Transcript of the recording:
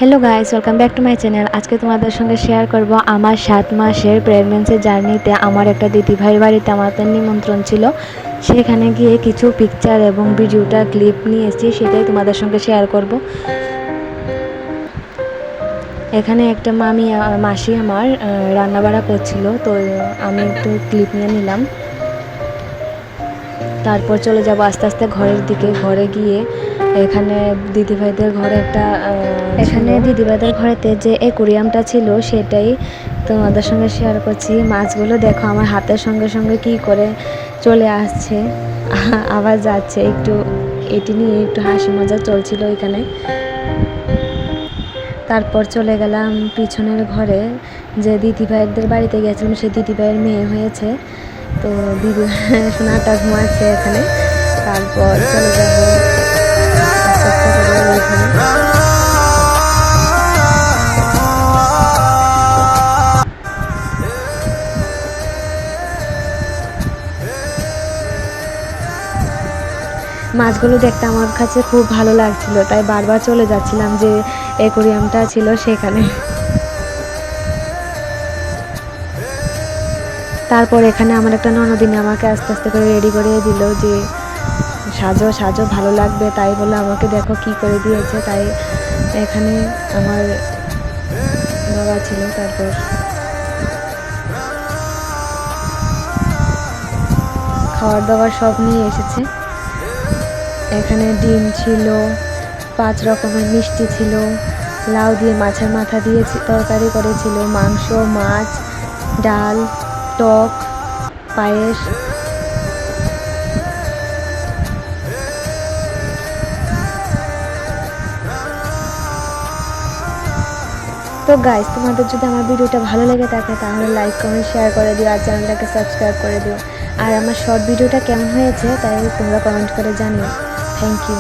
Hello guys, welcome back to my channel. আজকে তোমাদের সঙ্গে শেয়ার করব আমার 7 মাসের প্রেগন্যান্সি জার্নিতে আমার একটা দিদিভাইয়ের বাড়িতে আমাদের নিমন্ত্রণ ছিল। সেখানে গিয়ে কিছু পিকচার এবং ভিডিওটা ক্লিপ নিয়েছি, সেটাই তোমাদের সঙ্গে শেয়ার করব। এখানে একটা মাসি আমার রান্নাবাড়া করছিল, তো আমি একটু ক্লিপ নিয়ে নিলাম। তারপর চলে যাব আস্তে আস্তে ঘরের দিকে। ঘরে গিয়ে এখানে দিদিভাইদের ঘরেতে যে অ্যাকোয়ারিয়ামটা ছিল সেটাই তোমাদের সঙ্গে শেয়ার করছি। মাছগুলো দেখো আমার হাতের সঙ্গে সঙ্গে কি করে চলে আসছে আবার যাচ্ছে। এটি নিয়ে একটু হাসি মজা চলছিল এখানে। তারপর চলে গেলাম পিছনের ঘরে, যে দিদিভাইদের বাড়িতে গেছিলাম, সেই দিদিভাইয়ের মেয়ে হয়েছে, তো দিদি সোনাটা ঘুমাচ্ছে এখানে। তারপর চলে যাব আস্তে আস্তে করে ওইখানে। মাছগুলো দেখতে আমার কাছে খুব ভালো লাগছিল, তাই বারবার চলে যাচ্ছিলাম যে অ্যাকোয়ারিয়ামটা ছিল সেখানে। তারপর এখানে আমার একটা ননদিনী আমাকে আস্তে আস্তে করে রেডি করে দিল যে সাজো সাজো, ভালো লাগবে, তাই বলে আমাকে দেখো কি করে দিয়েছে। তাই এখানে আমার বাবা ছিল। তারপর খাবার দাবার সব নিয়ে এসেছে। এখানে ডিম ছিল, 5 রকমের মিষ্টি ছিল, লাউ দিয়ে মাছের মাথা দিয়ে তরকারি করেছিল, মাংস, মাছ, ডাল, টক, পায়েস। তো গাইস, তোমাদের যদি আমার ভিডিওটা ভালো লেগে থাকে তাহলে লাইক কমেন্ট শেয়ার করে দিও, আর চ্যানেলটাকে সাবস্ক্রাইব করে দিও। আর আমার শর্ট ভিডিওটা কেমন হয়েছে তাই তোমরা কমেন্ট করে জানিও। Thank you.